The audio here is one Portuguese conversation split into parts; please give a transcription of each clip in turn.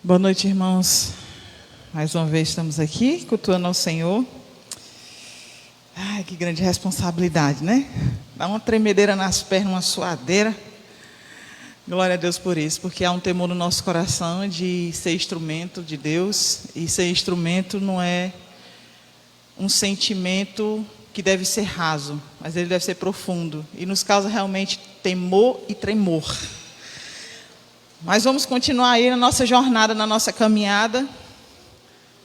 Boa noite, irmãos. Mais uma vez estamos aqui, cultuando ao Senhor. Ai, que grande responsabilidade, né? Dá uma tremedeira nas pernas, uma suadeira. Glória a Deus por isso, porque há um temor no nosso coração de ser instrumento de Deus. E ser instrumento não é um sentimento que deve ser raso, mas ele deve ser profundo. E nos causa realmente temor e tremor. Mas vamos continuar aí na nossa jornada, na nossa caminhada.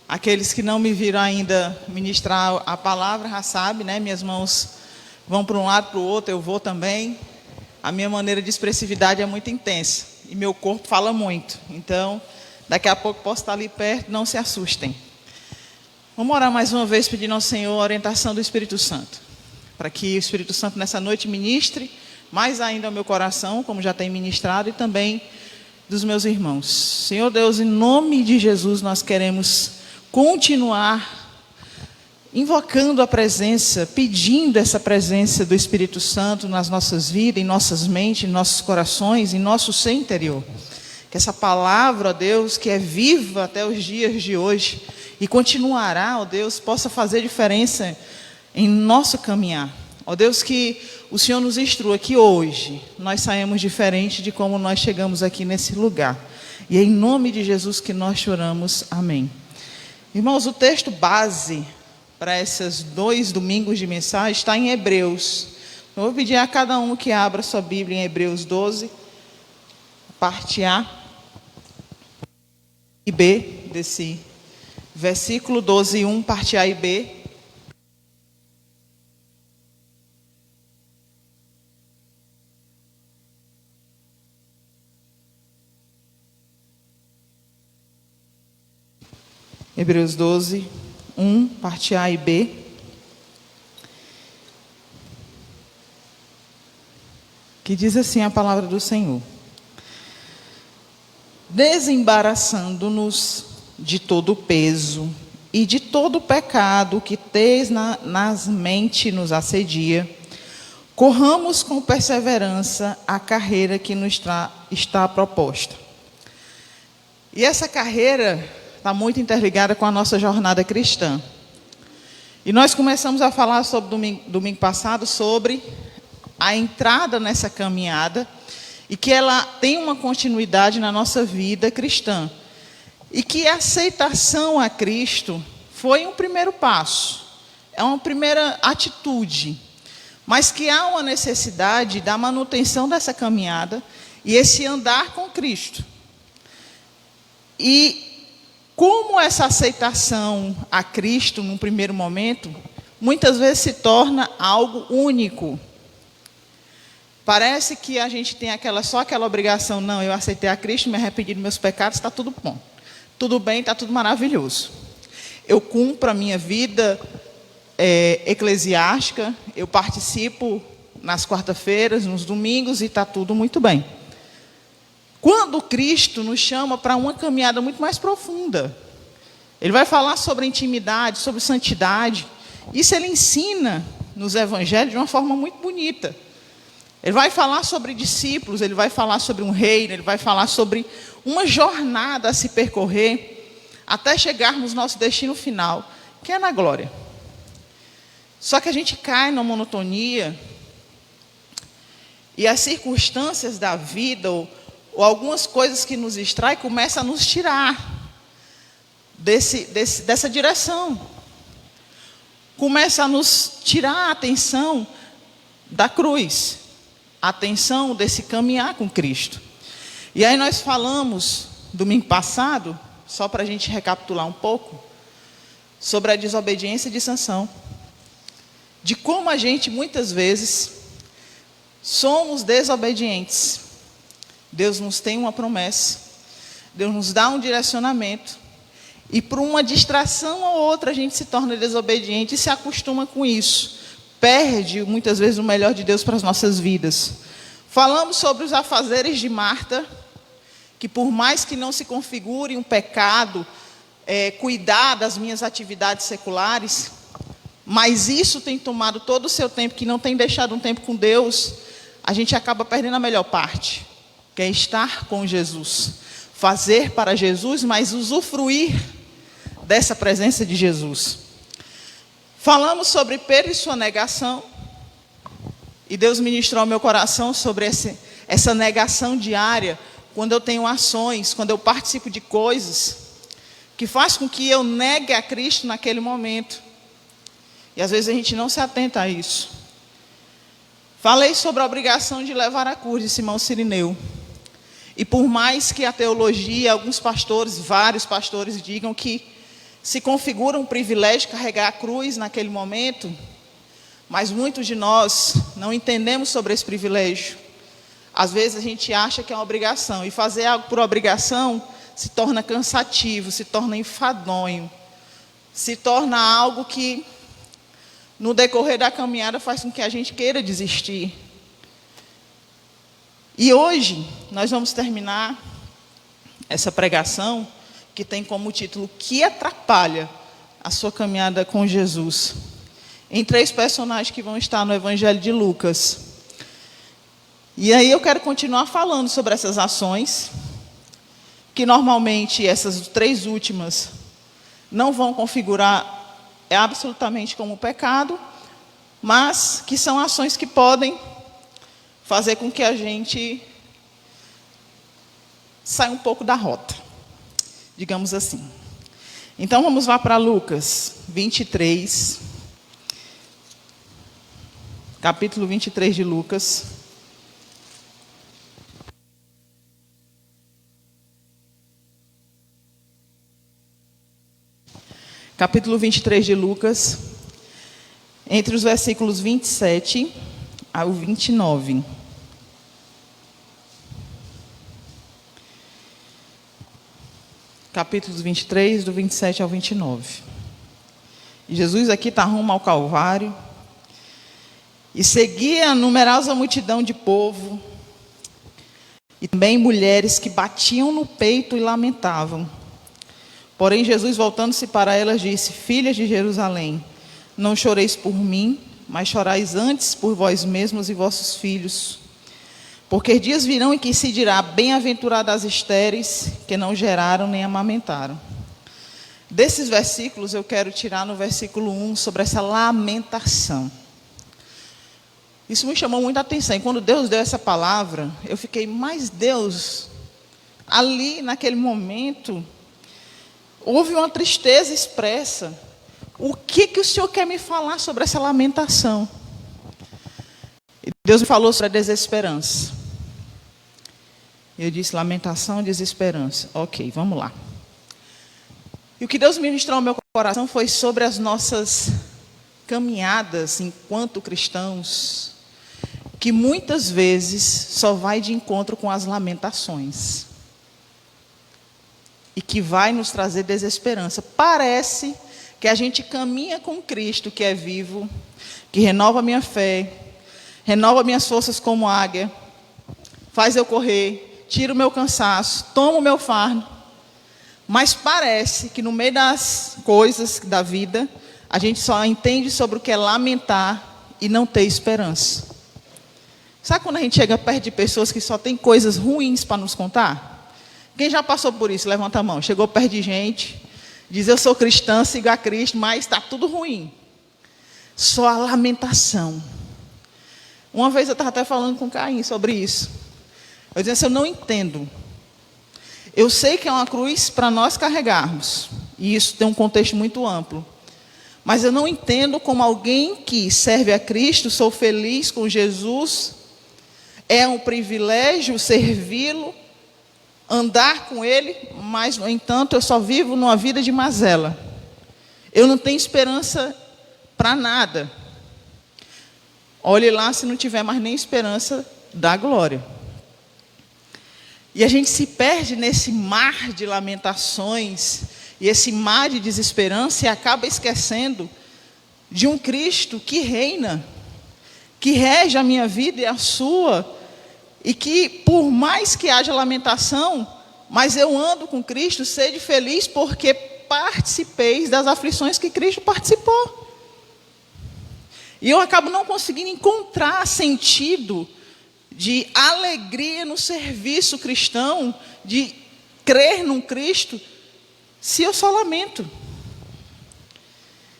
Aqueles que não me viram ainda ministrar a palavra, já sabem, né? Minhas mãos vão para um lado, para o outro, eu vou também. A minha maneira de expressividade é muito intensa. E meu corpo fala muito. Então, daqui a pouco posso estar ali perto, não se assustem. Vamos orar mais uma vez, pedindo ao Senhor a orientação do Espírito Santo. Para que o Espírito Santo nessa noite ministre mais ainda ao meu coração, como já tem ministrado, e também dos meus irmãos. Senhor Deus, em nome de Jesus, nós queremos continuar invocando a presença, pedindo essa presença do Espírito Santo nas nossas vidas, em nossas mentes, em nossos corações, em nosso ser interior. Que essa palavra, ó Deus, que é viva até os dias de hoje e continuará, ó Deus, possa fazer diferença em nosso caminhar. Ó Deus, que o Senhor nos instrua que hoje nós saímos diferente de como nós chegamos aqui nesse lugar. E é em nome de Jesus que nós choramos. Amém. Irmãos, o texto base para esses 2 domingos de mensagem está em Hebreus. Eu vou pedir a cada um que abra sua Bíblia em Hebreus 12, parte A e B desse versículo 12, 1, parte A e B. Hebreus 12, 1, parte A e B. Que diz assim a palavra do Senhor: desembaraçando-nos de todo o peso e de todo o pecado que nas mentes nos assedia, corramos com perseverança a carreira que nos está proposta. E essa carreira está muito interligada com a nossa jornada cristã. E nós começamos a falar sobre domingo passado sobre a entrada nessa caminhada e que ela tem uma continuidade na nossa vida cristã. E que a aceitação a Cristo foi um primeiro passo, é uma primeira atitude, mas que há uma necessidade da manutenção dessa caminhada e esse andar com Cristo. E como essa aceitação a Cristo, num primeiro momento, muitas vezes se torna algo único. Parece que a gente tem só aquela obrigação, não, eu aceitei a Cristo, me arrependi dos meus pecados, está tudo bom. Tudo bem, está tudo maravilhoso. Eu cumpro a minha vida eclesiástica, eu participo nas quarta-feiras, nos domingos e está tudo muito bem. Quando Cristo nos chama para uma caminhada muito mais profunda, Ele vai falar sobre intimidade, sobre santidade. Isso Ele ensina nos evangelhos de uma forma muito bonita. Ele vai falar sobre discípulos, Ele vai falar sobre um reino, Ele vai falar sobre uma jornada a se percorrer até chegarmos no nosso destino final, que é na glória. Só que a gente cai na monotonia e as circunstâncias da vida ou algumas coisas que nos distraem começam a nos tirar dessa direção. Começa a nos tirar a atenção da cruz, a atenção desse caminhar com Cristo. E aí nós falamos, domingo passado, só para a gente recapitular um pouco, sobre a desobediência de Sansão. De como a gente, muitas vezes, somos desobedientes. Deus nos tem uma promessa, Deus nos dá um direcionamento, e por uma distração ou outra a gente se torna desobediente e se acostuma com isso. Perde, muitas vezes, o melhor de Deus para as nossas vidas. Falamos sobre os afazeres de Marta, que por mais que não se configure um pecado, cuidar das minhas atividades seculares, mas isso tem tomado todo o seu tempo, que não tem deixado um tempo com Deus, a gente acaba perdendo a melhor parte, que é estar com Jesus. fazer para Jesus, mas usufruir dessa presença de Jesus. Falamos sobre Pedro e sua negação, e Deus ministrou ao meu coração sobre essa negação diária, quando eu tenho ações, quando eu participo de coisas, que faz com que eu negue a Cristo naquele momento. E às vezes a gente não se atenta a isso. Falei sobre a obrigação de levar a cruz de Simão Cirineu. E por mais que a teologia, alguns pastores, vários pastores, digam que se configura um privilégio carregar a cruz naquele momento, mas muitos de nós não entendemos sobre esse privilégio. Às vezes a gente acha que é uma obrigação, e fazer algo por obrigação se torna cansativo, se torna enfadonho, se torna algo que, no decorrer da caminhada, faz com que a gente queira desistir. E hoje, nós vamos terminar essa pregação, que tem como título, que atrapalha a sua caminhada com Jesus, em 3 personagens que vão estar no Evangelho de Lucas. E aí eu quero continuar falando sobre essas ações, que normalmente essas 3 últimas não vão configurar absolutamente como pecado, mas que são ações que podem fazer com que a gente saia um pouco da rota, digamos assim. Então vamos lá para Lucas 23, capítulo 23 de Lucas. Capítulo 23 de Lucas, entre os versículos 27 ao 29. Capítulos 23, do 27 ao 29. E Jesus aqui está rumo ao Calvário, e seguia a numerosa multidão de povo, e também mulheres que batiam no peito e lamentavam. Porém, Jesus, voltando-se para elas, disse: Filhas de Jerusalém, não choreis por mim, mas chorais antes por vós mesmos e vossos filhos. Porque dias virão em que se dirá: bem-aventuradas as estéreis, que não geraram nem amamentaram. Desses versículos, eu quero tirar no versículo 1, sobre essa lamentação. Isso me chamou muita atenção. E quando Deus deu essa palavra, eu fiquei: mas Deus, ali naquele momento, houve uma tristeza expressa. O que o Senhor quer me falar sobre essa lamentação? E Deus me falou sobre a desesperança. Eu disse: lamentação, desesperança. Ok, vamos lá. E o que Deus ministrou ao meu coração foi sobre as nossas caminhadas enquanto cristãos, que muitas vezes só vai de encontro com as lamentações. E que vai nos trazer desesperança. Parece que a gente caminha com Cristo, que é vivo, que renova a minha fé, renova minhas forças como águia, faz eu correr, tira o meu cansaço, toma o meu fardo. Mas parece que no meio das coisas da vida, a gente só entende sobre o que é lamentar e não ter esperança. Sabe quando a gente chega perto de pessoas que só tem coisas ruins para nos contar? Quem já passou por isso? Levanta a mão. Chegou perto de gente, diz: eu sou cristã, sigo a Cristo, mas está tudo ruim. Só a lamentação. Uma vez eu estava até falando com o Caim sobre isso. Eu disse assim: eu não entendo. Eu sei que é uma cruz para nós carregarmos, e isso tem um contexto muito amplo. Mas eu não entendo como alguém que serve a Cristo, sou feliz com Jesus, é um privilégio servi-lo, andar com Ele, mas, no entanto, eu só vivo numa vida de mazela. Eu não tenho esperança para nada. Olhe lá se não tiver mais nem esperança da glória. E a gente se perde nesse mar de lamentações, e esse mar de desesperança, e acaba esquecendo de um Cristo que reina, que rege a minha vida e a sua, e que por mais que haja lamentação, mas eu ando com Cristo, sede feliz, porque participeis das aflições que Cristo participou. E eu acabo não conseguindo encontrar sentido de alegria no serviço cristão, de crer num Cristo se eu só lamento?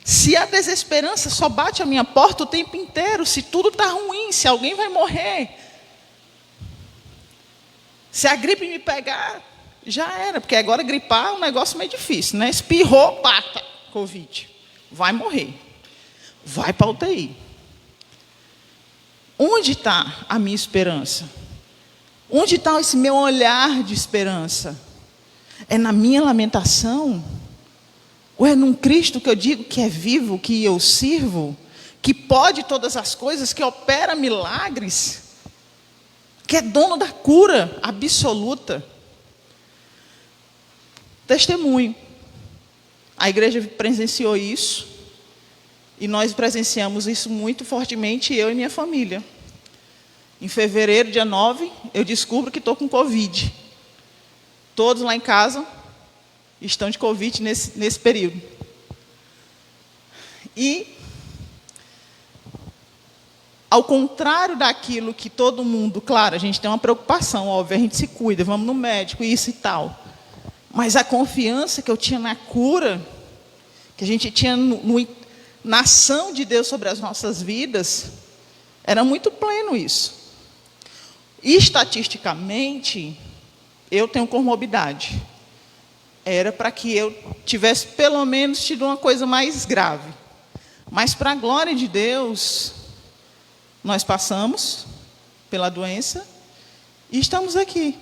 Se a desesperança só bate a minha porta o tempo inteiro, se tudo está ruim, se alguém vai morrer, se a gripe me pegar, já era, porque agora gripar é um negócio meio difícil, né? Espirrou, pata, Covid, vai morrer, vai para a UTI. Onde está a minha esperança? Onde está esse meu olhar de esperança? É na minha lamentação? Ou é num Cristo que eu digo que é vivo, que eu sirvo, que pode todas as coisas, que opera milagres, que é dono da cura absoluta? Testemunho. A igreja presenciou isso, e nós presenciamos isso muito fortemente, eu e minha família. Em fevereiro, dia 9, eu descubro que estou com Covid. Todos lá em casa estão de Covid nesse período. E, ao contrário daquilo que todo mundo, claro, a gente tem uma preocupação, óbvio, a gente se cuida, vamos no médico, isso e tal. Mas a confiança que eu tinha na cura, que a gente tinha na ação de Deus sobre as nossas vidas, era muito pleno isso. E, estatisticamente, eu tenho comorbidade. Era para que eu tivesse, pelo menos, tido uma coisa mais grave. Mas, para a glória de Deus, nós passamos pela doença e estamos aqui.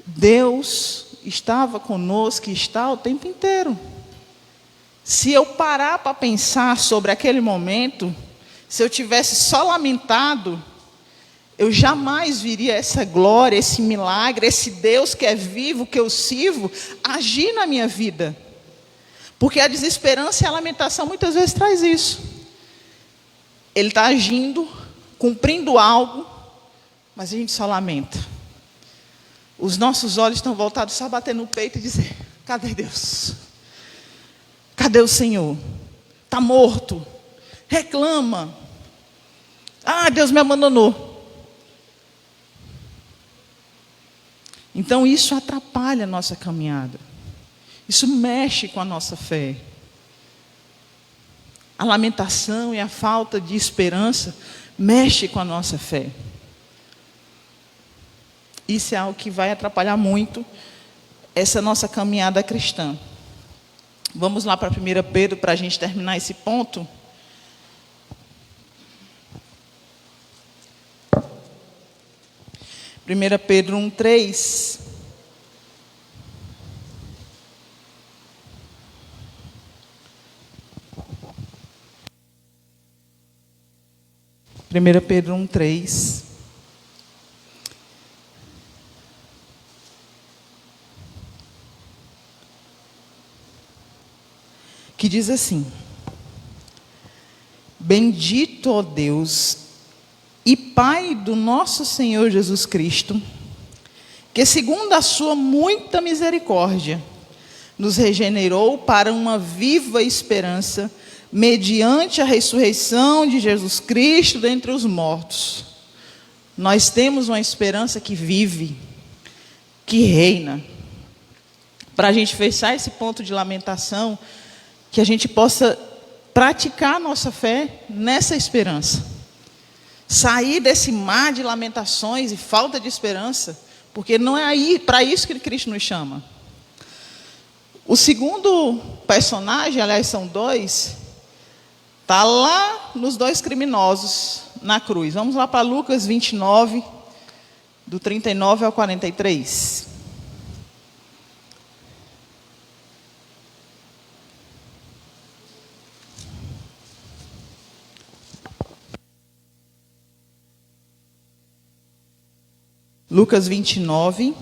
Deus estava conosco e está o tempo inteiro. Se eu parar para pensar sobre aquele momento, se eu tivesse só lamentado, eu jamais viria essa glória, esse milagre, esse Deus que é vivo, que eu sirvo, agir na minha vida. Porque a desesperança e a lamentação muitas vezes traz isso. Ele está agindo, cumprindo algo, mas a gente só lamenta. Os nossos olhos estão voltados só a bater no peito e dizer: cadê Deus? Cadê o Senhor? Está morto. Reclama. Ah, Deus me abandonou. Então isso atrapalha a nossa caminhada. Isso mexe com a nossa fé. A lamentação e a falta de esperança mexe com a nossa fé. Isso é algo que vai atrapalhar muito essa nossa caminhada cristã. Vamos lá para 1 Pedro, para a gente terminar esse ponto. Primeira Pedro 1:3. Primeira Pedro 1:3. Que diz assim: bendito, ó Deus e Pai do nosso Senhor Jesus Cristo, que segundo a sua muita misericórdia, nos regenerou para uma viva esperança, mediante a ressurreição de Jesus Cristo dentre os mortos. Nós temos uma esperança que vive, que reina. Para a gente fechar esse ponto de lamentação, que a gente possa praticar a nossa fé nessa esperança. Sair desse mar de lamentações e falta de esperança, porque não é aí, para isso que Cristo nos chama. O segundo personagem, aliás, são dois, está lá nos dois criminosos na cruz. Vamos lá para Lucas 29, do 39 ao 43. Lucas 29.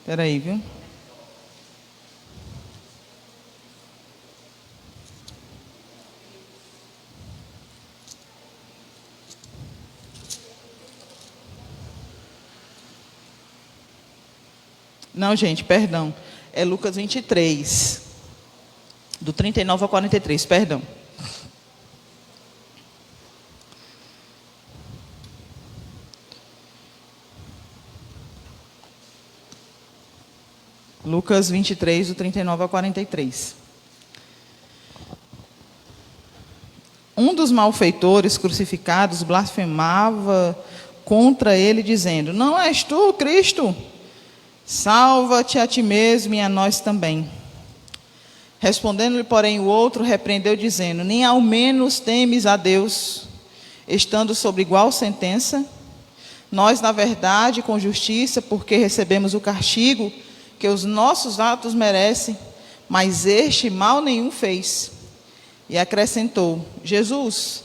Espera aí, viu? Não, gente, perdão. É Lucas 23, do 39 ao 43, perdão. Lucas 23, do 39 ao 43. Um dos malfeitores crucificados blasfemava contra ele, dizendo: Não és tu, Cristo? Salva-te a ti mesmo e a nós também. Respondendo-lhe, porém, o outro repreendeu, dizendo: Nem ao menos temes a Deus, estando sob igual sentença? Nós, na verdade, com justiça, porque recebemos o castigo que os nossos atos merecem, mas este mal nenhum fez. E acrescentou: Jesus,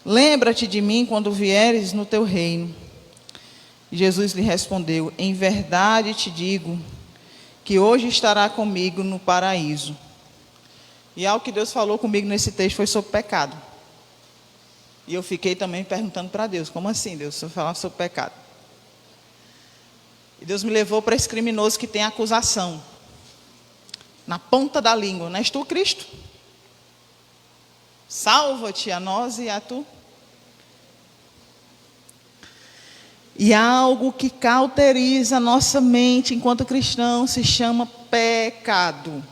lembra-te de mim quando vieres no teu reino. E Jesus lhe respondeu: Em verdade te digo, que hoje estará comigo no paraíso. E algo que Deus falou comigo nesse texto foi sobre pecado. E eu fiquei também perguntando para Deus: como assim, Deus, se eu falar sobre pecado? E Deus me levou para esse criminoso que tem acusação na ponta da língua: Não és tu, Cristo? Salva-te a nós e a tu. E algo que cauteriza a nossa mente enquanto cristão se chama pecado.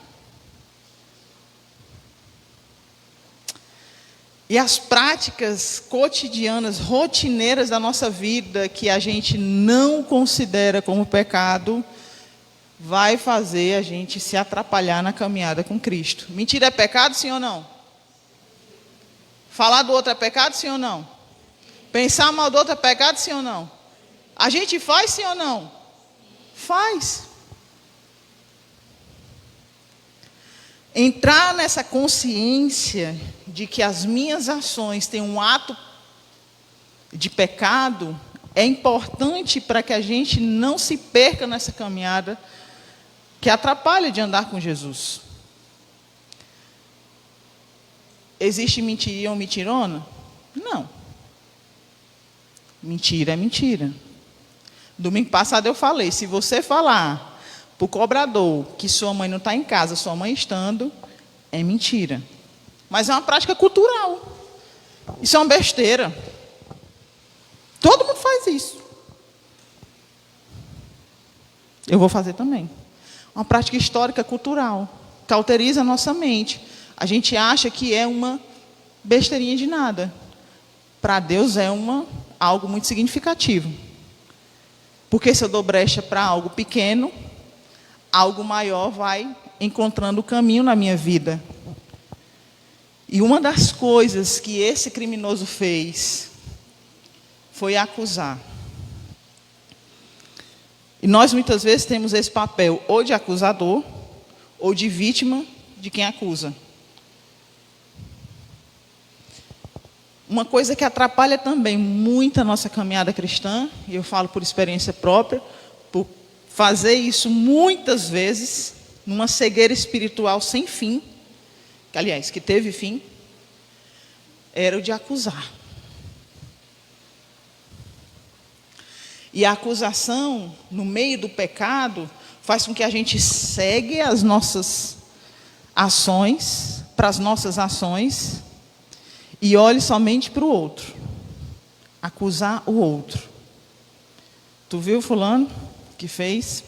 E as práticas cotidianas, rotineiras da nossa vida, que a gente não considera como pecado, vai fazer a gente se atrapalhar na caminhada com Cristo. Mentira é pecado, sim ou não? Falar do outro é pecado, sim ou não? Pensar mal do outro é pecado, sim ou não? A gente faz, sim ou não? Faz. Entrar nessa consciência de que as minhas ações têm um ato de pecado é importante para que a gente não se perca nessa caminhada que atrapalha de andar com Jesus. Existe mentira ou mentirona? Não. Mentira é mentira. Domingo passado eu falei: se você falar para o cobrador que sua mãe não está em casa, sua mãe estando, é mentira. Mas é uma prática cultural. Isso é uma besteira. Todo mundo faz isso. Eu vou fazer também. Uma prática histórica cultural. Cauteriza a nossa mente. A gente acha que é uma besteirinha de nada. Para Deus é algo muito significativo. Porque se eu dou brecha para algo pequeno, algo maior vai encontrando o caminho na minha vida. E uma das coisas que esse criminoso fez foi acusar. E nós muitas vezes temos esse papel ou de acusador ou de vítima de quem acusa. Uma coisa que atrapalha também muito a nossa caminhada cristã, e eu falo por experiência própria, por fazer isso muitas vezes, numa cegueira espiritual sem fim, que teve fim, era o de acusar. E a acusação, no meio do pecado, faz com que a gente segue as nossas ações, para as nossas ações, e olhe somente para o outro. Acusar o outro. Tu viu fulano que fez?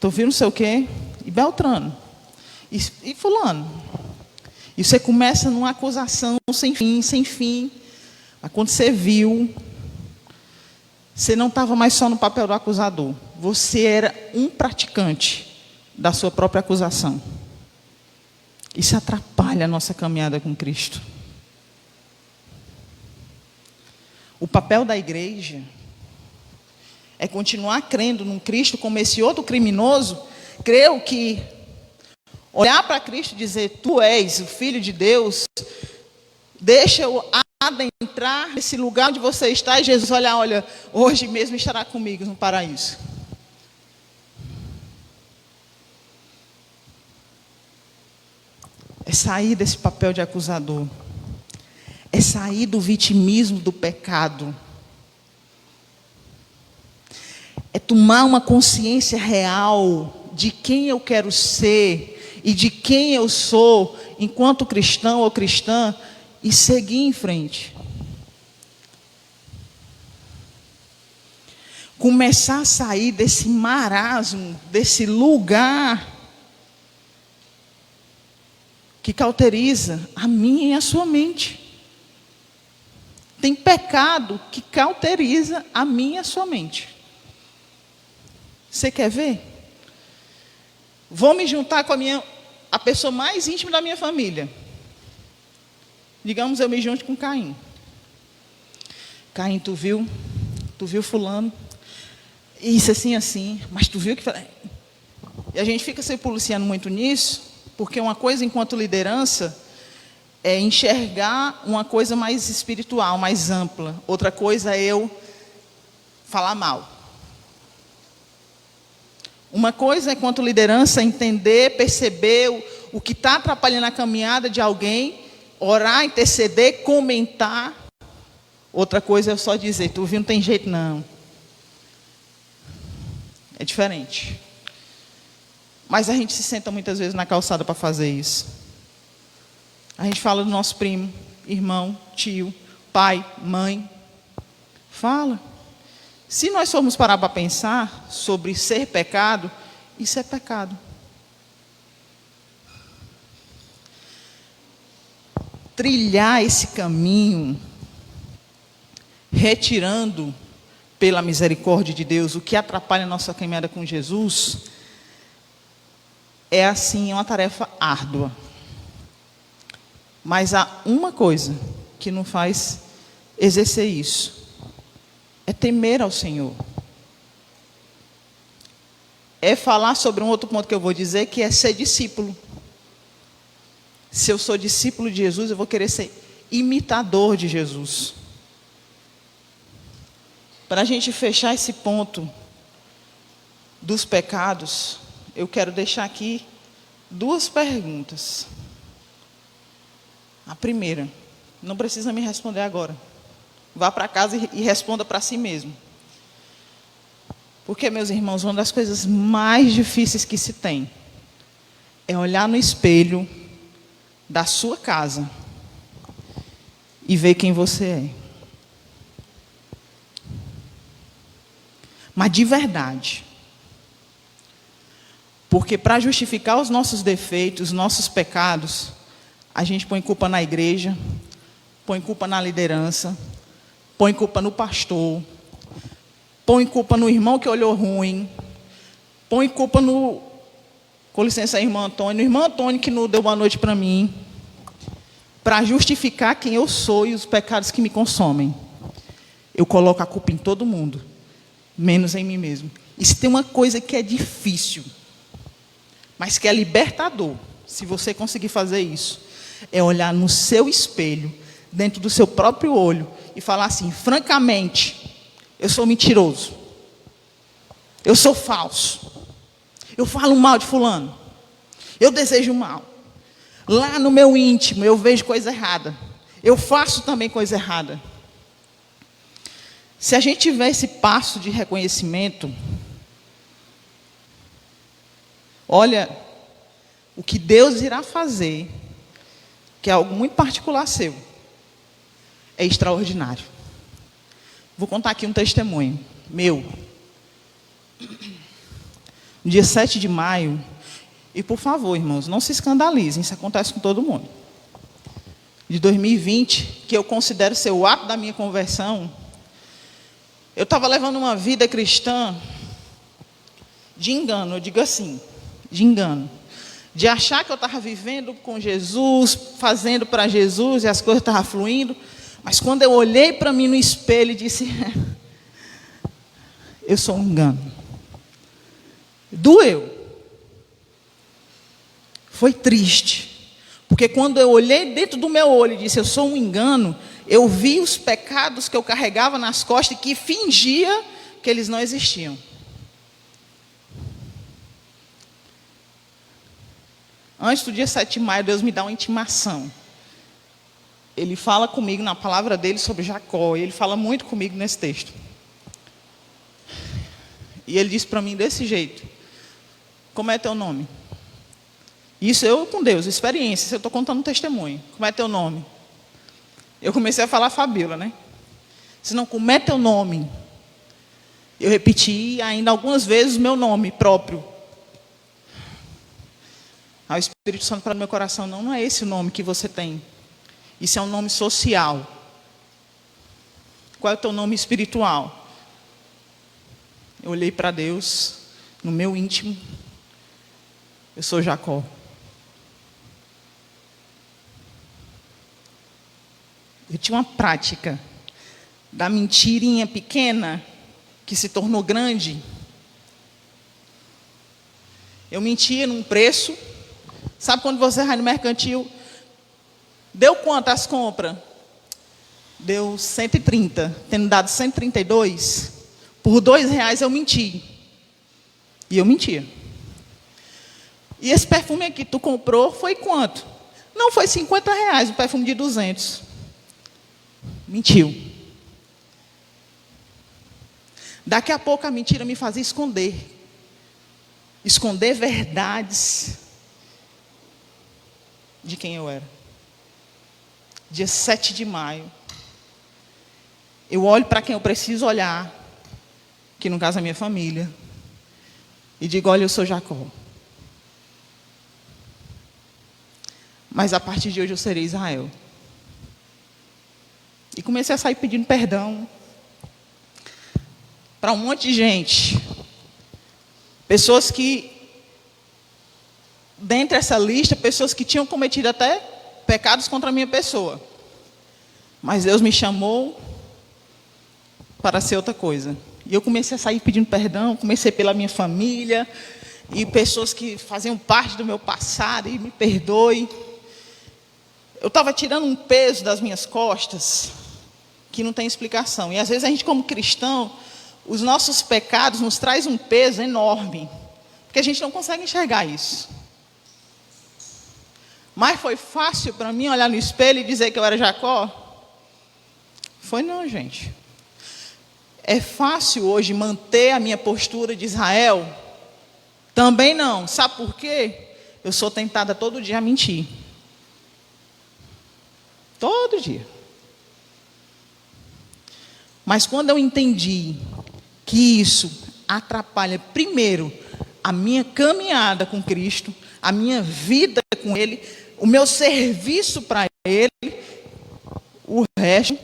Tu viu não sei o quê? E Beltrano. E fulano. E você começa numa acusação sem fim, sem fim. Mas quando você viu, você não estava mais só no papel do acusador. Você era um praticante da sua própria acusação. Isso atrapalha a nossa caminhada com Cristo. O papel da igreja é continuar crendo num Cristo como esse outro criminoso creu, que olhar para Cristo e dizer: Tu és o Filho de Deus, deixa eu adentrar nesse lugar onde você está, e Jesus olha, hoje mesmo estará comigo no paraíso. É sair desse papel de acusador. É sair do vitimismo do pecado. É tomar uma consciência real de quem eu quero ser e de quem eu sou enquanto cristão ou cristã e seguir em frente. começar a sair desse marasmo, desse lugar que cauteriza a minha e a sua mente. Tem pecado que cauteriza a minha e a sua mente. Você quer ver? Vou me juntar com a pessoa mais íntima da minha família. Digamos, eu me junto com Caim. Caim, tu viu fulano? Isso assim, assim. Mas tu viu que... E a gente fica se policiando muito nisso, porque uma coisa enquanto liderança é enxergar uma coisa mais espiritual, mais ampla. Outra coisa é eu falar mal. Uma coisa é, enquanto liderança, entender, perceber o que está atrapalhando a caminhada de alguém, orar, interceder, comentar. Outra coisa é só dizer, tu viu, não tem jeito não. É diferente. Mas a gente se senta muitas vezes na calçada para fazer isso. A gente fala do nosso primo, irmão, tio, pai, mãe. Fala. Se nós formos parar para pensar sobre ser pecado, isso é pecado. Trilhar esse caminho, retirando pela misericórdia de Deus o que atrapalha a nossa caminhada com Jesus, é assim uma tarefa árdua. Mas há uma coisa que não faz exercer isso: é temer ao Senhor. É falar sobre um outro ponto que eu vou dizer, que é ser discípulo. Se eu sou discípulo de Jesus, eu vou querer ser imitador de Jesus. Para a gente fechar esse ponto dos pecados, eu quero deixar aqui 2 perguntas. A primeira, não precisa me responder agora. Vá para casa e responda para si mesmo. Porque, meus irmãos, uma das coisas mais difíceis que se tem é olhar no espelho da sua casa e ver quem você é. Mas de verdade. Porque para justificar os nossos defeitos, os nossos pecados, a gente põe culpa na igreja, põe culpa na liderança, põe culpa no pastor, põe culpa no irmão que olhou ruim, põe culpa no... Com licença, irmão Antônio, no irmão Antônio que não deu boa noite para mim, para justificar quem eu sou e os pecados que me consomem. Eu coloco a culpa em todo mundo, menos em mim mesmo. E se tem uma coisa que é difícil, mas que é libertador, se você conseguir fazer isso, é olhar no seu espelho, dentro do seu próprio olho, e falar assim, francamente, eu sou mentiroso, eu sou falso, eu falo mal de fulano, eu desejo mal, lá no meu íntimo eu vejo coisa errada, eu faço também coisa errada. Se a gente tiver esse passo de reconhecimento, olha, o que Deus irá fazer, que é algo muito particular seu, é extraordinário. Vou contar aqui um testemunho meu. No dia 7 de maio, e por favor, irmãos, não se escandalizem, isso acontece com todo mundo. De 2020, que eu considero ser o ato da minha conversão, eu estava levando uma vida cristã de engano, eu digo assim, de engano. De achar que eu estava vivendo com Jesus, fazendo para Jesus, e as coisas estavam fluindo. Mas quando eu olhei para mim no espelho e disse, eu sou um engano. Doeu. Foi triste. Porque quando eu olhei dentro do meu olho e disse, eu sou um engano, eu vi os pecados que eu carregava nas costas e que fingia que eles não existiam. Antes do dia 7 de maio, Deus me dá uma intimação. Ele fala comigo na palavra dele sobre Jacó, e ele fala muito comigo nesse texto. E ele disse para mim desse jeito, como é teu nome? Isso eu com Deus, experiência, eu estou contando um testemunho. Como é teu nome? Eu comecei a falar Fabíola, né? Se não, como é teu nome? Eu repeti ainda algumas vezes o meu nome próprio. Aí o Espírito Santo falou no meu coração: não é esse o nome que você tem. Isso é um nome social. Qual é o teu nome espiritual? Eu olhei para Deus, no meu íntimo. Eu sou Jacó. Eu tinha uma prática da mentirinha pequena que se tornou grande. Eu mentia num preço. Sabe quando você vai no mercantil? Deu quanto as compras? Deu 130. Tendo dado 132, por R$2 eu menti. E eu mentia. E esse perfume aqui que tu comprou foi quanto? Não, foi R$50, um perfume de 200. Mentiu. Daqui a pouco a mentira me fazia esconder. Esconder verdades de quem eu era. Dia 7 de maio. Eu olho para quem eu preciso olhar, que no caso é a minha família, e digo: olha, eu sou Jacó. Mas a partir de hoje eu serei Israel. E comecei a sair pedindo perdão para um monte de gente. Pessoas que, dentre essa lista, pessoas que tinham cometido até pecados contra a minha pessoa. Mas Deus me chamou para ser outra coisa. E eu comecei a sair pedindo perdão, comecei pela minha família, e pessoas que faziam parte do meu passado, e me perdoe. Eu estava tirando um peso das minhas costas, que não tem explicação. E às vezes a gente, como cristão, os nossos pecados nos traz um peso enorme, porque a gente não consegue enxergar isso. Mas foi fácil para mim olhar no espelho e dizer que eu era Jacó? Foi não, gente. É fácil hoje manter a minha postura de Israel? Também não. Sabe por quê? Eu sou tentada todo dia a mentir. Todo dia. Mas quando eu entendi que isso atrapalha, primeiro, a minha caminhada com Cristo, a minha vida com Ele, o meu serviço para Ele, o resto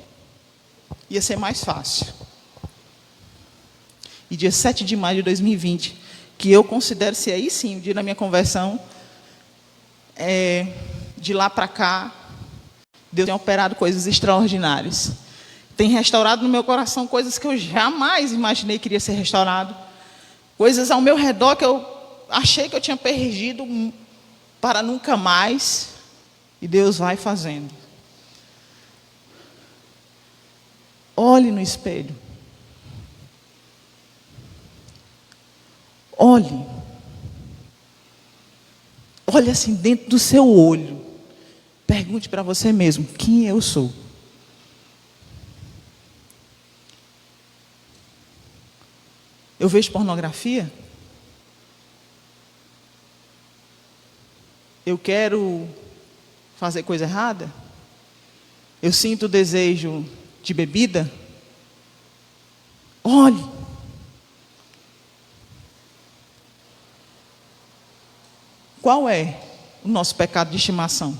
ia ser mais fácil. E dia 7 de maio de 2020, que eu considero ser aí sim o dia da minha conversão, de lá para cá, Deus tem operado coisas extraordinárias. Tem restaurado no meu coração coisas que eu jamais imaginei que iria ser restaurado. Coisas ao meu redor que eu achei que eu tinha perdido para nunca mais. E Deus vai fazendo. Olhe no espelho. Olhe. Olhe assim dentro do seu olho. Pergunte para você mesmo: quem eu sou? Eu vejo pornografia? Eu quero fazer coisa errada? Eu sinto desejo de bebida? Olhe. Qual é o nosso pecado de estimação?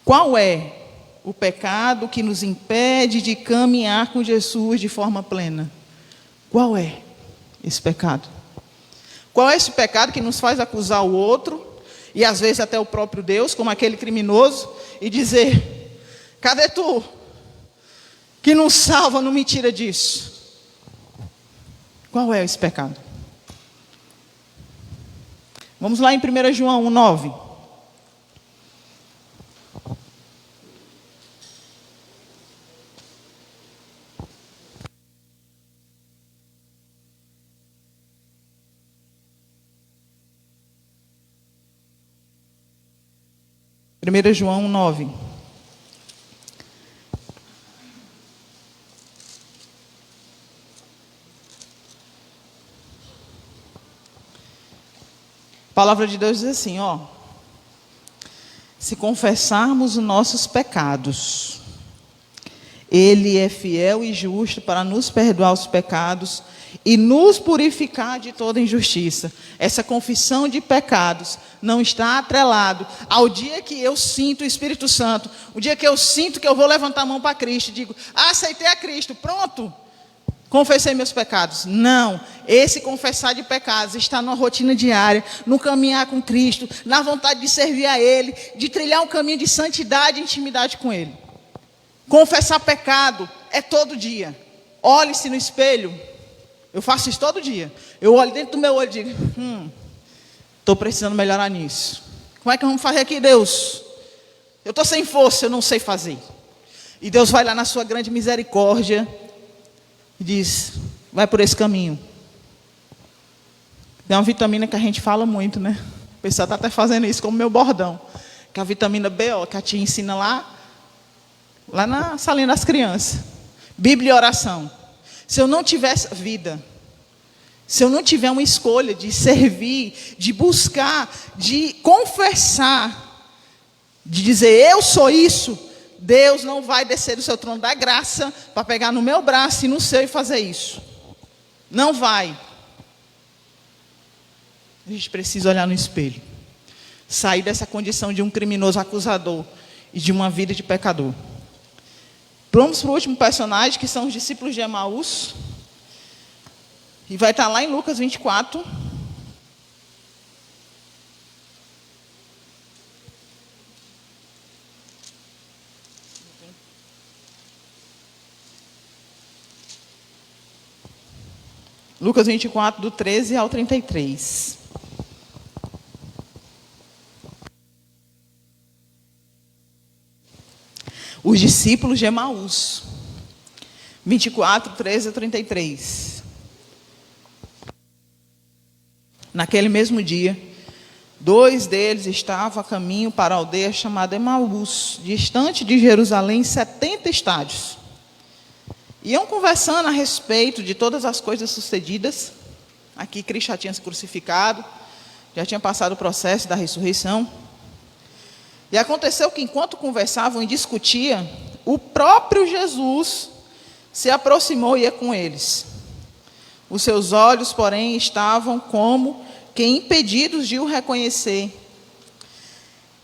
Qual é o pecado que nos impede de caminhar com Jesus de forma plena? Qual é esse pecado? Qual é esse pecado que nos faz acusar o outro, e às vezes até o próprio Deus, como aquele criminoso, e dizer: cadê tu? Que não salva, não me tira disso. Qual é esse pecado? Vamos lá em 1 João 1,9. Primeira João 9. A palavra de Deus diz assim, se confessarmos os nossos pecados, Ele é fiel e justo para nos perdoar os pecados e nos purificar de toda injustiça. Essa confissão de pecados não está atrelado ao dia que eu sinto o Espírito Santo, o dia que eu sinto que eu vou levantar a mão para Cristo e digo, aceitei a Cristo, pronto, confessei meus pecados. Não, esse confessar de pecados está numa rotina diária, no caminhar com Cristo, na vontade de servir a Ele, de trilhar um caminho de santidade e intimidade com Ele. Confessar pecado é todo dia. Olhe-se no espelho. Eu faço isso todo dia. Eu olho dentro do meu olho e digo, estou precisando melhorar nisso. Como é que vamos fazer aqui, Deus? Eu estou sem força, eu não sei fazer. E Deus vai lá na sua grande misericórdia e diz, vai por esse caminho. Tem uma vitamina que a gente fala muito, né? O pessoal está até fazendo isso como meu bordão. Que é a vitamina BO, que a tia ensina lá na salinha das crianças. Bíblia e oração. Se eu não tivesse vida, se eu não tiver uma escolha de servir, de buscar, de confessar, de dizer eu sou isso, Deus não vai descer do seu trono da graça para pegar no meu braço e no seu e fazer isso. Não vai. A gente precisa olhar no espelho. Sair dessa condição de um criminoso acusador e de uma vida de pecador. Vamos para o último personagem, que são os discípulos de Emaús. E vai estar lá em Lucas 24. Lucas 24, do 13 ao 33. Os discípulos de Emaús. 24, 13 a 33. Naquele mesmo dia, 2 deles estavam a caminho para a aldeia chamada Emaús, distante de Jerusalém 70 estádios. Iam conversando a respeito de todas as coisas sucedidas. Aqui Cristo já tinha se crucificado, já tinha passado o processo da ressurreição. E aconteceu que enquanto conversavam e discutiam, o próprio Jesus se aproximou e ia com eles. Os seus olhos, porém, estavam como que impedidos de o reconhecer.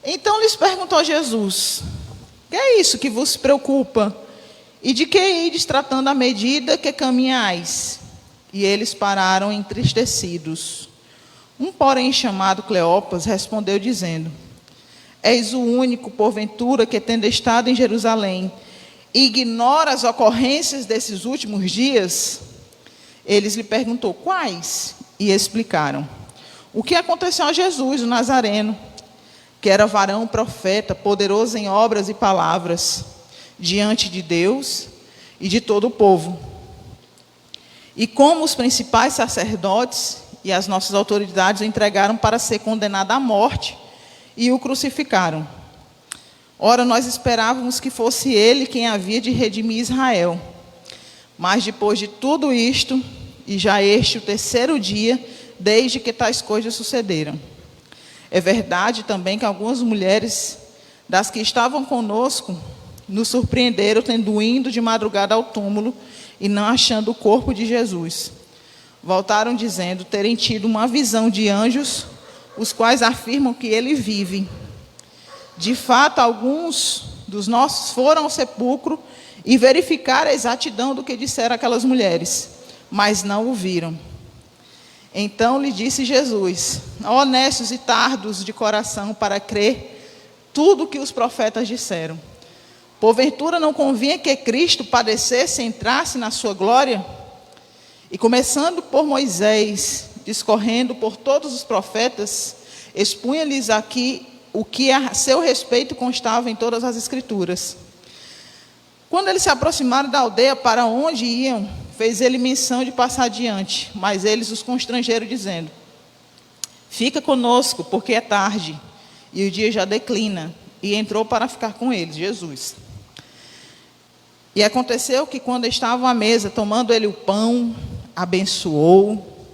Então lhes perguntou Jesus, que é isso que vos preocupa? E de que ides tratando à medida que caminhais? E eles pararam entristecidos. Um, porém, chamado Cleopas, respondeu dizendo, és o único, porventura, que tendo estado em Jerusalém, ignora as ocorrências desses últimos dias? Eles lhe perguntou, quais? E explicaram. O que aconteceu a Jesus, o Nazareno, que era varão profeta, poderoso em obras e palavras, diante de Deus e de todo o povo. E como os principais sacerdotes e as nossas autoridades o entregaram para ser condenado à morte e o crucificaram. Ora, nós esperávamos que fosse ele quem havia de redimir Israel. Mas depois de tudo isto, e já este o 3º dia, desde que tais coisas sucederam. É verdade também que algumas mulheres das que estavam conosco nos surpreenderam, tendo ido de madrugada ao túmulo e não achando o corpo de Jesus. Voltaram dizendo terem tido uma visão de anjos, os quais afirmam que ele vive. De fato, alguns dos nossos foram ao sepulcro e verificaram a exatidão do que disseram aquelas mulheres, mas não o viram. Então lhe disse Jesus, honestos e tardos de coração para crer tudo o que os profetas disseram. Porventura não convinha que Cristo padecesse e entrasse na sua glória? E começando por Moisés, discorrendo por todos os profetas, expunha-lhes aqui o que a seu respeito constava em todas as Escrituras. Quando eles se aproximaram da aldeia para onde iam, fez ele menção de passar adiante, mas eles os constrangeram, dizendo, fica conosco, porque é tarde, e o dia já declina. E entrou para ficar com eles, Jesus. E aconteceu que quando estavam à mesa, tomando ele o pão, abençoou,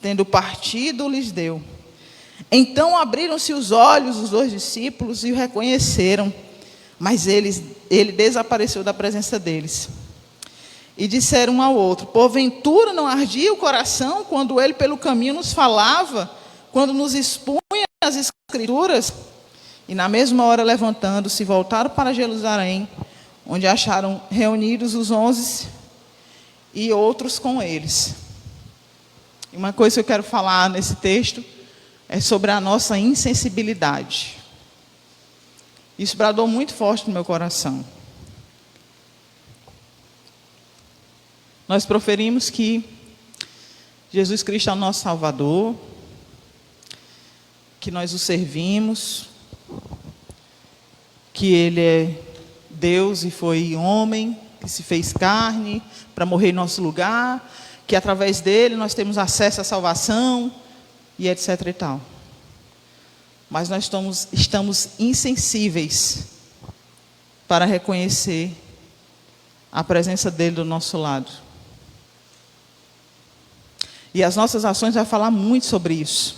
tendo partido, lhes deu. Então abriram-se os olhos dos 2 discípulos e o reconheceram, Mas ele desapareceu da presença deles. E disseram um ao outro: porventura não ardia o coração quando ele pelo caminho nos falava, quando nos expunha as Escrituras? E na mesma hora, levantando-se, voltaram para Jerusalém, onde acharam reunidos os 11 e outros com eles. E uma coisa que eu quero falar nesse texto é sobre a nossa insensibilidade. Isso bradou muito forte no meu coração. Nós proferimos que Jesus Cristo é o nosso Salvador, que nós o servimos, que Ele é Deus e foi homem, que se fez carne para morrer em nosso lugar, que através dele nós temos acesso à salvação e etc e tal. Mas nós estamos insensíveis para reconhecer a presença dele do nosso lado. E as nossas ações vão falar muito sobre isso.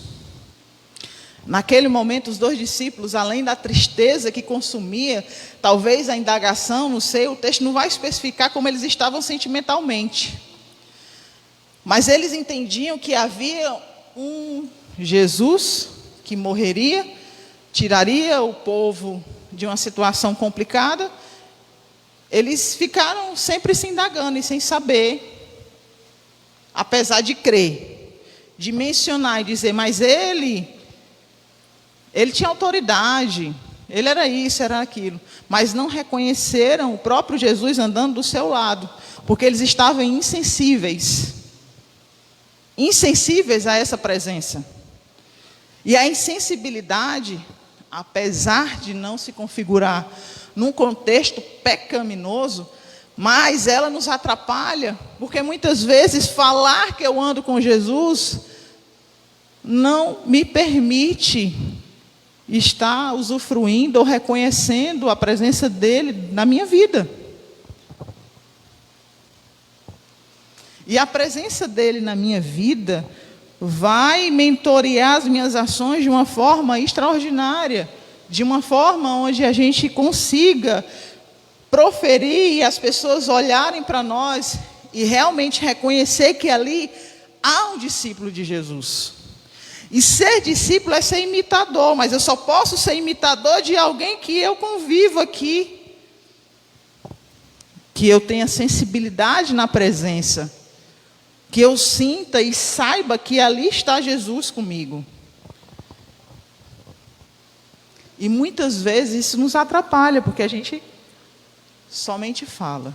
Naquele momento, os 2 discípulos, além da tristeza que consumia, talvez a indagação, não sei, o texto não vai especificar como eles estavam sentimentalmente. Mas eles entendiam que havia um Jesus que morreria, tiraria o povo de uma situação complicada. Eles ficaram sempre se indagando e sem saber, apesar de crer, de mencionar e dizer, mas ele tinha autoridade, ele era isso, era aquilo. Mas não reconheceram o próprio Jesus andando do seu lado, porque eles estavam insensíveis a essa presença. E a insensibilidade, apesar de não se configurar num contexto pecaminoso, mas ela nos atrapalha, porque muitas vezes falar que eu ando com Jesus não me permite estar usufruindo ou reconhecendo a presença dele na minha vida. E a presença dele na minha vida vai mentorear as minhas ações de uma forma extraordinária, de uma forma onde a gente consiga proferir e as pessoas olharem para nós e realmente reconhecer que ali há um discípulo de Jesus. E ser discípulo é ser imitador, mas eu só posso ser imitador de alguém que eu convivo aqui, que eu tenha sensibilidade na presença, que eu sinta e saiba que ali está Jesus comigo. E muitas vezes isso nos atrapalha, porque a gente somente fala,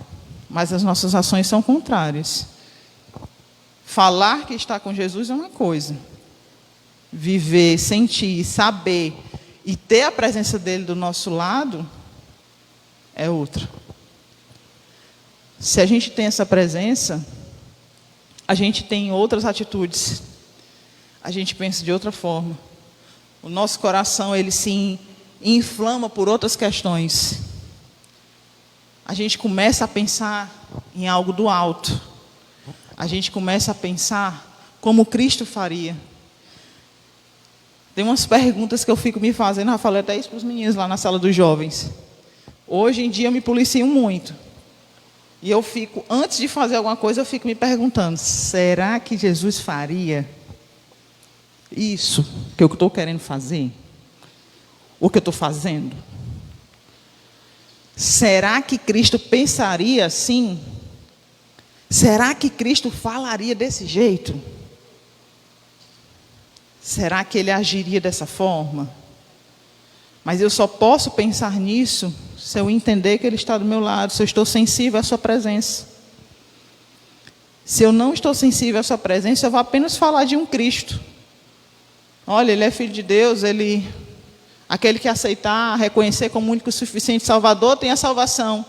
mas as nossas ações são contrárias. Falar que está com Jesus é uma coisa, viver, sentir, saber e ter a presença dele do nosso lado é outra. Se a gente tem essa presença, a gente tem outras atitudes, a gente pensa de outra forma. O nosso coração, ele se inflama por outras questões. A gente começa a pensar em algo do alto. A gente começa a pensar como Cristo faria. Tem umas perguntas que eu fico me fazendo, já falei até isso para os meninos lá na sala dos jovens. Hoje em dia eu me policio muito. E eu fico, antes de fazer alguma coisa, eu fico me perguntando, será que Jesus faria isso que eu estou querendo fazer? O que eu estou fazendo? Será que Cristo pensaria assim? Será que Cristo falaria desse jeito? Será que Ele agiria dessa forma? Mas eu só posso pensar nisso se eu entender que Ele está do meu lado, se eu estou sensível à sua presença. Se eu não estou sensível à sua presença, eu vou apenas falar de um Cristo. Olha, Ele é Filho de Deus, aquele que aceitar, reconhecer como único e suficiente Salvador, tem a salvação.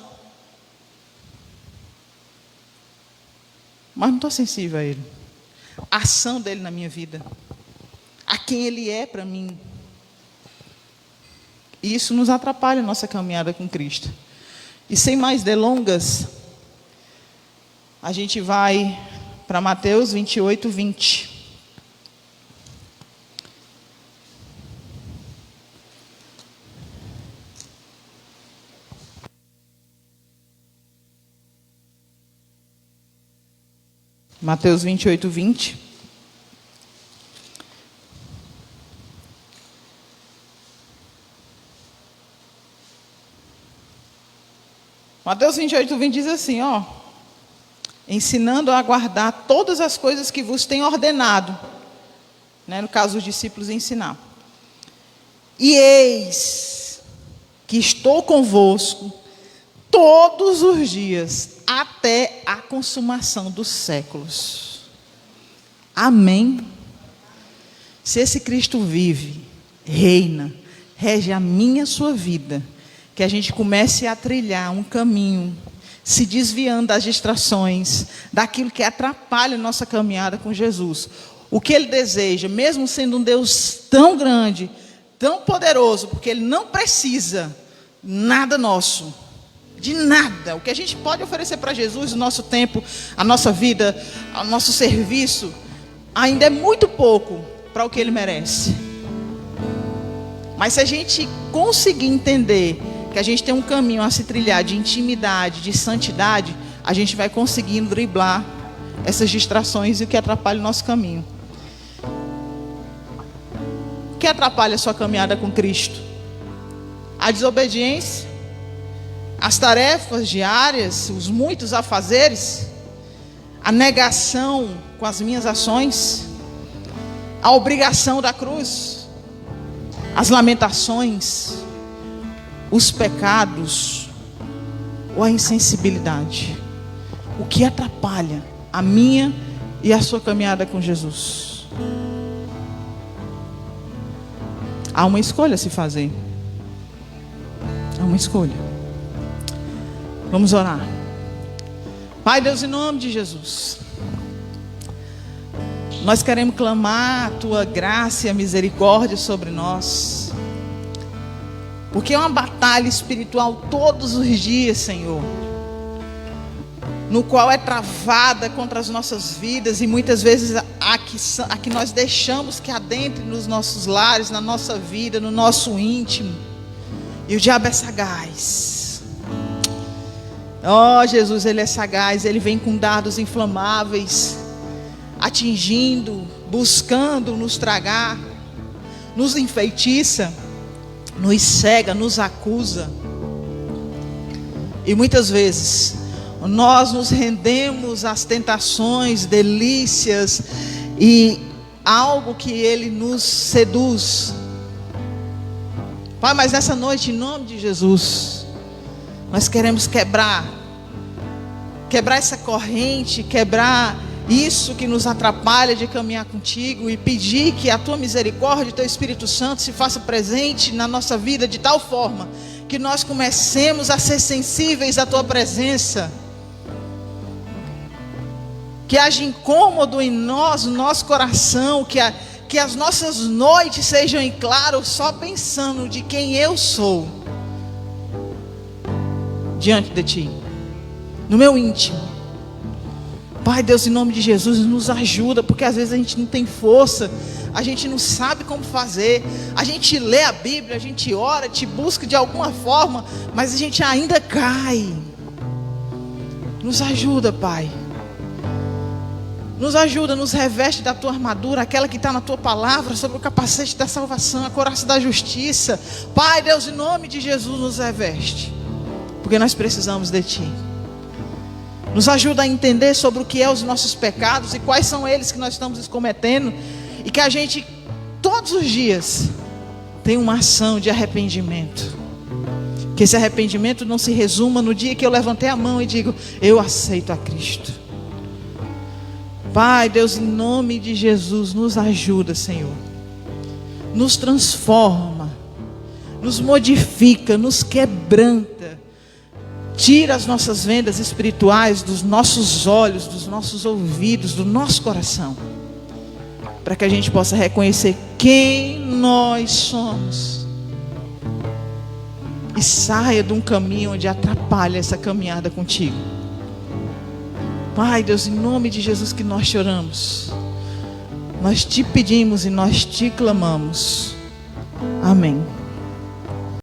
Mas não estou sensível a Ele. A ação dEle na minha vida. A quem Ele é para mim. E isso nos atrapalha a nossa caminhada com Cristo. E sem mais delongas, a gente vai para Mateus 28, 20. Mateus 28, 20. Mateus 28, 20 diz assim, ensinando a guardar todas as coisas que vos tem ordenado. No caso, os discípulos ensinar. E eis que estou convosco todos os dias, até a consumação dos séculos. Amém. Se esse Cristo vive, reina, rege a minha, a sua vida, que a gente comece a trilhar um caminho, se desviando das distrações, daquilo que atrapalha a nossa caminhada com Jesus. O que Ele deseja, mesmo sendo um Deus tão grande, tão poderoso, porque Ele não precisa nada nosso, de nada. O que a gente pode oferecer para Jesus, o nosso tempo, a nossa vida, o nosso serviço, ainda é muito pouco para o que Ele merece. Mas se a gente conseguir entender que a gente tem um caminho a se trilhar de intimidade, de santidade, a gente vai conseguindo driblar essas distrações e o que atrapalha o nosso caminho. O que atrapalha a sua caminhada com Cristo? A desobediência, as tarefas diárias, os muitos afazeres, a negação com as minhas ações, a obrigação da cruz, as lamentações, os pecados ou a insensibilidade. O que atrapalha a minha e a sua caminhada com Jesus? Há uma escolha a se fazer. Há uma escolha. Vamos orar. Pai Deus, em nome de Jesus, nós queremos clamar a Tua graça e a misericórdia sobre nós, porque é uma batalha espiritual todos os dias, Senhor, no qual é travada contra as nossas vidas, e muitas vezes a que nós deixamos que adentre nos nossos lares, na nossa vida, no nosso íntimo. E o diabo é sagaz. Jesus, ele é sagaz. Ele vem com dardos inflamáveis, atingindo, buscando nos tragar, nos enfeitiça, nos cega, nos acusa. E muitas vezes nós nos rendemos às tentações, delícias e algo que ele nos seduz. Pai, mas nessa noite, em nome de Jesus, nós queremos quebrar essa corrente, quebrar isso que nos atrapalha de caminhar contigo, e pedir que a Tua misericórdia, o Teu Espírito Santo se faça presente na nossa vida de tal forma que nós comecemos a ser sensíveis à Tua presença, que haja incômodo em nós, no nosso coração, que as nossas noites sejam em claro, só pensando de quem eu sou diante de Ti, no meu íntimo. Pai Deus, em nome de Jesus, nos ajuda, porque às vezes a gente não tem força, a gente não sabe como fazer, a gente lê a Bíblia, a gente ora, te busca de alguma forma, mas a gente ainda cai. Nos ajuda, Pai. Nos ajuda, nos reveste da Tua armadura, aquela que está na Tua palavra, sobre o capacete da salvação, a couraça da justiça. Pai Deus, em nome de Jesus, nos reveste, porque nós precisamos de Ti. Nos ajuda a entender sobre o que é os nossos pecados e quais são eles que nós estamos cometendo, e que a gente, todos os dias, tenha uma ação de arrependimento. Que esse arrependimento não se resuma no dia que eu levantei a mão e digo: eu aceito a Cristo. Pai Deus, em nome de Jesus, nos ajuda, Senhor. Nos transforma, nos modifica, nos quebranta. Tira as nossas vendas espirituais dos nossos olhos, dos nossos ouvidos, do nosso coração, para que a gente possa reconhecer quem nós somos e saia de um caminho onde atrapalha essa caminhada contigo. Pai Deus, em nome de Jesus que nós choramos, nós te pedimos e nós te clamamos. Amém.